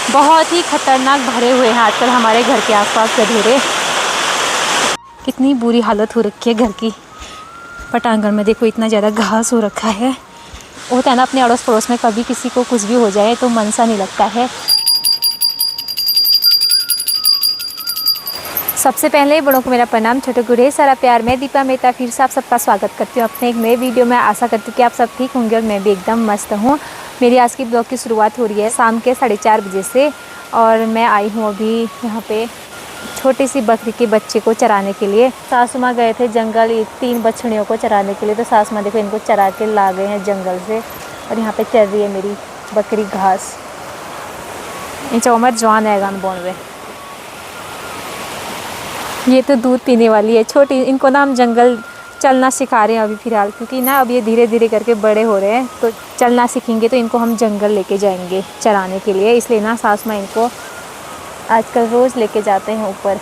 बहुत ही खतरनाक भरे हुए हैं आजकल हमारे घर के आसपास गधेरे। कितनी बुरी हालत हो रखी है घर की। पटांगण में देखो इतना ज़्यादा घास हो रखा है। होता है ना अपने अड़ोस पड़ोस में कभी किसी को कुछ भी हो जाए तो मन सा नहीं लगता है। सबसे पहले बड़ों को मेरा प्रणाम, छोटों को ढेर सारा प्यार। मैं दीपा मेहता फिर से आप सबका स्वागत करती हूँ अपने एक नए वीडियो में। आशा करती हूँ कि आप सब ठीक होंगे और मैं भी एकदम मस्त हूँ। मेरी आज की ब्लॉग की शुरुआत हो रही है शाम के 4:30 बजे से और मैं आई हूँ अभी यहाँ पे छोटी सी बकरी के बच्चे को चराने के लिए। सासू माँ गए थे जंगल 3 बछड़ियों को चराने के लिए, तो सासू माँ देखो इनको चरा के ला गए हैं जंगल से और यहाँ पे चल रही है मेरी बकरी घास। इन उम्र जवान है गान बोन में। ये तो दूध पीने वाली है छोटी। इनको ना हम जंगल चलना सिखा रहे हैं अभी फ़िलहाल, क्योंकि ना अब ये धीरे धीरे करके बड़े हो रहे हैं तो चलना सीखेंगे तो इनको हम जंगल लेके जाएंगे चराने के लिए। इसलिए ना सास माँ इनको आजकल रोज़ लेके जाते हैं ऊपर।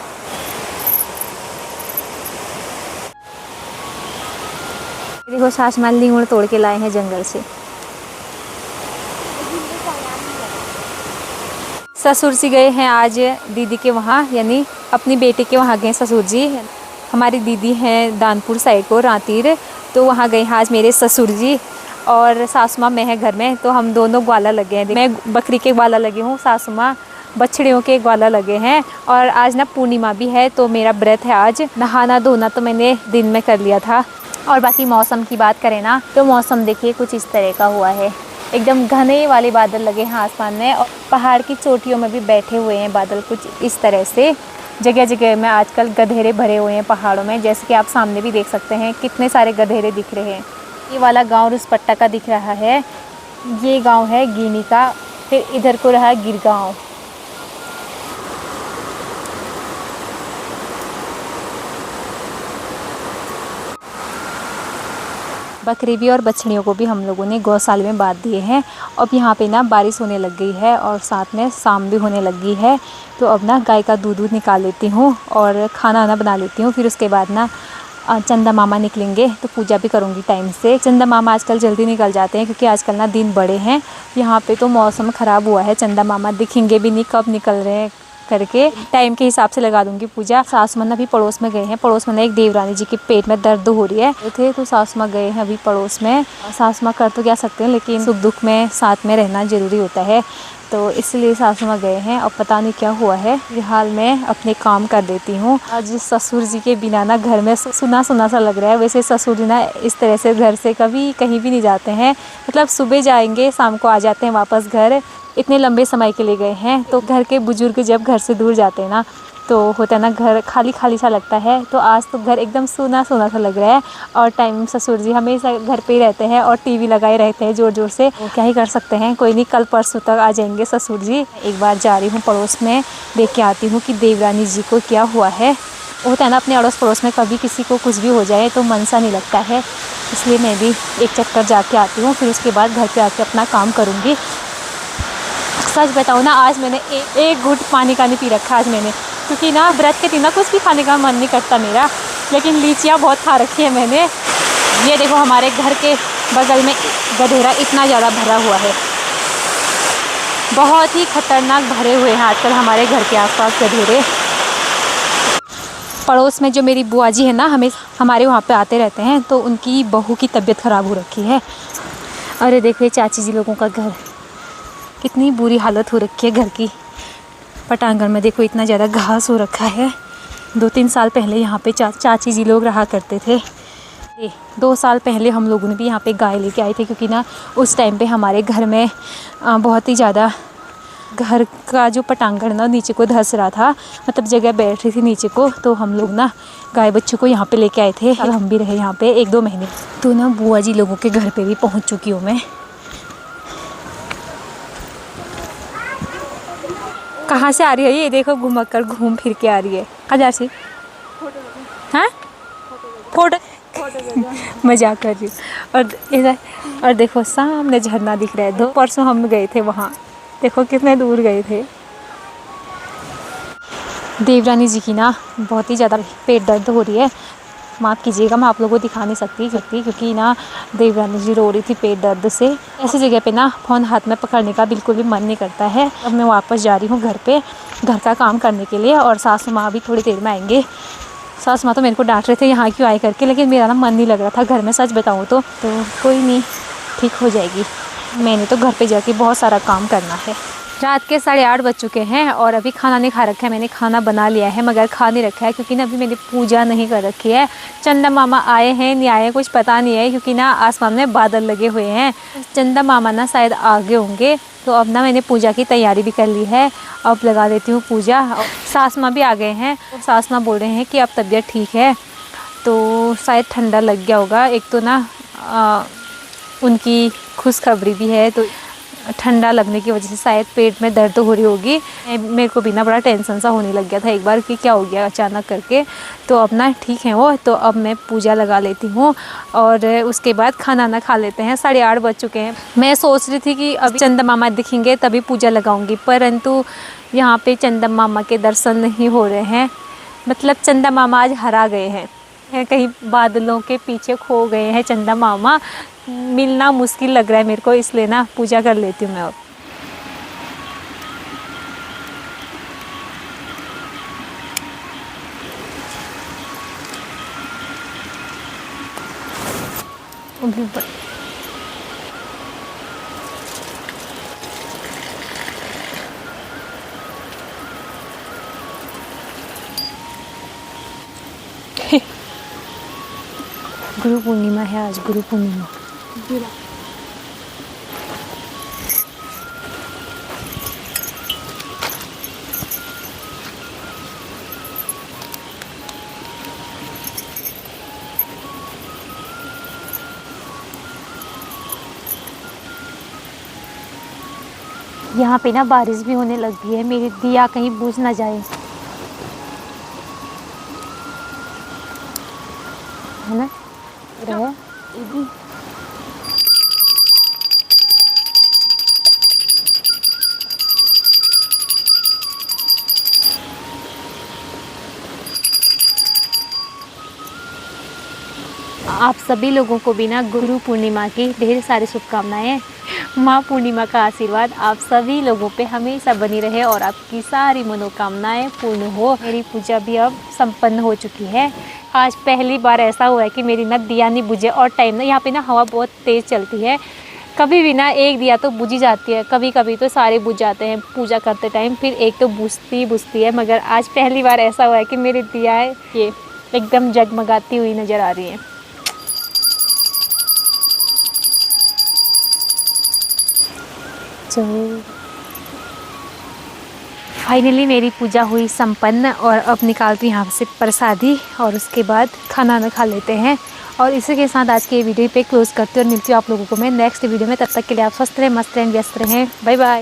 देखो सास माँ लीमड़ तोड़ के लाए हैं जंगल से। ससुर जी गए हैं आज दीदी के वहाँ, यानी अपनी बेटी के वहाँ गए ससुर जी। हमारी दीदी हैं दानपुर साइड को रातीर, तो वहाँ गए हैं आज मेरे ससुर जी और सासू माँ मैं है घर में। तो हम दोनों ग्वाला लगे हैं। मैं बकरी के ग्वाला लगी हूँ, सासू माँ बछड़ियों के ग्वाला लगे हैं। और आज ना पूर्णिमा भी है तो मेरा व्रत है आज। नहाना धोना तो मैंने दिन में कर लिया था। और बाकी मौसम की बात करें ना तो मौसम देखिए कुछ इस तरह का हुआ है। एकदम घने वाले बादल लगे हैं आसमान में और पहाड़ की चोटियों में भी बैठे हुए हैं बादल कुछ इस तरह से। जगह जगह में आजकल गधेरे भरे हुए हैं पहाड़ों में, जैसे कि आप सामने भी देख सकते हैं कितने सारे गधेरे दिख रहे हैं। ये वाला गांव रुसपट्टा का दिख रहा है, ये गांव है गिनी का, फिर इधर को रहा गिरगांव। बकरी भी और बछड़ियों को भी हम लोगों ने गौशाला में बांध दिए हैं। अब यहाँ पे ना बारिश होने लग गई है और साथ में शाम भी होने लगी है, तो अब ना गाय का दूध निकाल लेती हूँ और खाना वाना बना लेती हूँ। फिर उसके बाद ना चंदा मामा निकलेंगे तो पूजा भी करूँगी टाइम से। चंदा मामा आजकल जल्दी निकल जाते हैं क्योंकि आजकल ना दिन बड़े हैं। यहाँ पे तो मौसम ख़राब हुआ है, चंदा मामा दिखेंगे भी नहीं कब निकल रहे हैं करके। टाइम के हिसाब से लगा दूंगी पूजा। सासू माँ अभी पड़ोस में गए हैं। पड़ोस में ना एक देवरानी जी के पेट में दर्द हो रही है थे, तो सासू माँ गए हैं अभी पड़ोस में। सासू माँ कर तो क्या सकते हैं, लेकिन सुख दुख में साथ में रहना ज़रूरी होता है, तो इसलिए सासू माँ गए हैं। अब पता नहीं क्या हुआ है, फिलहाल मैं अपने काम कर देती हूँ। आज ससुर जी के बिना ना घर में सुना सुना सा लग रहा है। वैसे ससुर जी ना इस तरह से घर से कभी कहीं भी नहीं जाते हैं, मतलब सुबह जाएंगे शाम को आ जाते हैं वापस घर। इतने लंबे समय के लिए गए हैं, तो घर के बुजुर्ग जब घर से दूर जाते हैं ना तो होता है ना घर खाली खाली सा लगता है। तो आज तो घर एकदम सूना सूना सा लग रहा है। और टाइम ससुर जी हमेशा घर पे ही रहते हैं और टीवी लगाए रहते हैं ज़ोर ज़ोर से। तो क्या ही कर सकते हैं, कोई नहीं, कल परसों तक आ जाएंगे ससुर जी। एक बार जा रही हूँ पड़ोस में, देख के आती हूँ कि देवरानी जी को क्या हुआ है। होता है ना अपने अड़ोस पड़ोस में कभी किसी को कुछ भी हो जाए तो मन सा नहीं लगता है, इसलिए मैं भी एक चक्कर जाके आती हूँ। फिर उसके बाद घर पर आके अपना काम करूँगी। सच बताऊँ ना, आज मैंने एक घूंट पानी का नहीं पी रखा आज मैंने, क्योंकि ना व्रत के दिन ना कुछ भी खाने का मन नहीं करता मेरा। लेकिन लीचियाँ बहुत खा रखी है मैंने। ये देखो हमारे घर के बगल में गधेरा इतना ज़्यादा भरा हुआ है, बहुत ही खतरनाक भरे हुए हैं आजकल हमारे घर के आसपास गधेरे। पड़ोस में जो मेरी बुआ जी है ना, हमारे वहाँ पे आते रहते हैं, तो उनकी बहू की तबीयत ख़राब हो रखी है। अरे देखो चाची जी लोगों का घर, कितनी बुरी हालत हो रखी है घर की। पटांगण में देखो इतना ज़्यादा घास हो रखा है। 2-3 साल पहले यहाँ पे चाची जी लोग रहा करते थे। 2 साल पहले हम लोगों ने भी यहाँ पे गाय लेके आए थे, क्योंकि ना उस टाइम पे हमारे घर में बहुत ही ज़्यादा घर का जो पटांगण ना नीचे को धंस रहा था, मतलब जगह बैठ रही थी नीचे को, तो हम लोग ना गाय बच्चों को यहाँ पे लेके आए थे। और हम भी रहे यहाँ पे 1-2 महीने। तो ना बुआ जी लोगों के घर पे भी पहुँच चुकी हूँ मैं। कहाँ से आ रही है ये देखो, घूम फिर के आ रही है। हजार से हाँ फोटो मजाक कर रही हूँ। और इधर और देखो सामने झरना दिख रहा है। 2 परसों हम गए थे वहाँ, देखो कितने दूर गए थे। देवरानी जी की ना बहुत ही ज़्यादा पेट दर्द हो रही है, माफ़ कीजिएगा, मैं आप लोगों को दिखा नहीं सकती क्योंकि ना देवरानी जी रो रही थी पेट दर्द से। ऐसी जगह पे ना फ़ोन हाथ में पकड़ने का बिल्कुल भी मन नहीं करता है। अब मैं वापस जा रही हूँ घर पे, घर का काम करने के लिए, और सासू माँ भी थोड़ी देर में आएंगे। सासू माँ तो मेरे को डांट रहे थे यहाँ क्यों आए करके, लेकिन मेरा ना मन नहीं लग रहा था घर में, सच बताऊँ तो कोई नहीं, ठीक हो जाएगी। मैंने तो घर पे जाके बहुत सारा काम करना है। रात के 8:30 बज चुके हैं और अभी खाना नहीं खा रखा है। मैंने खाना बना लिया है मगर खा नहीं रखा है क्योंकि ना अभी मैंने पूजा नहीं कर रखी है। चंदा मामा आए हैं नहीं आए कुछ पता नहीं है, क्योंकि ना आसमान में बादल लगे हुए हैं। चंदा मामा ना शायद आगे होंगे। तो अब ना मैंने पूजा की तैयारी भी कर ली है, अब लगा देती हूँ पूजा। सास माँ भी आ गए हैं। सास माँ बोल रहे हैं कि अब तबीयत ठीक है, तो शायद ठंडा लग गया होगा। एक तो ना उनकी खुशखबरी भी है, तो ठंडा लगने की वजह से शायद पेट में दर्द हो रही होगी। मेरे को भी ना बड़ा टेंशन सा होने लग गया था एक बार कि क्या हो गया अचानक करके। तो अब ना ठीक है वो, तो अब मैं पूजा लगा लेती हूँ और उसके बाद खाना ना खा लेते हैं। 8:30 बज चुके हैं। मैं सोच रही थी कि अभी चंदा मामा दिखेंगे तभी पूजा लगाऊंगी, परंतु यहाँ पे चंदा मामा के दर्शन नहीं हो रहे हैं। मतलब चंदा मामा आज हरा गए हैं, कहीं बादलों के पीछे खो गए हैं चंदा मामा। मिलना मुश्किल लग रहा है मेरे को, इसलिए ना पूजा कर लेती हूँ मैं अब। गुरु पूर्णिमा है आज, गुरु पूर्णिमा। यहाँ पे ना बारिश भी होने लगी है, मेरी दिया कहीं बुझ ना जाए, है ना। आप सभी लोगों को भी ना गुरु पूर्णिमा की ढेर सारी शुभकामनाएं। माँ पूर्णिमा का आशीर्वाद आप सभी लोगों पे हमेशा बनी रहे और आपकी सारी मनोकामनाएं पूर्ण हो। मेरी पूजा भी अब संपन्न हो चुकी है। आज पहली बार ऐसा हुआ है कि मेरी ना दिया नहीं बुझे, और टाइम ना यहाँ पे ना हवा बहुत तेज़ चलती है। कभी भी ना एक दिया तो बुझी जाती है, कभी कभी तो सारे बुझ जाते हैं पूजा करते टाइम, फिर एक तो बुझती है। मगर आज पहली बार ऐसा हुआ है कि मेरी दिया ये एकदम जगमगाती हुई नज़र आ रही है। फाइनली मेरी पूजा हुई संपन्न और अब निकालती हूँ यहाँ से प्रसादी और उसके बाद खाना ना खा लेते हैं। और इसी के साथ आज की वीडियो पे क्लोज करती हूँ और मिलती हूँ आप लोगों को मैं नेक्स्ट वीडियो में। तब तक के लिए आप स्वस्थ रहें, मस्त रहें, व्यस्त रहें। Bye bye.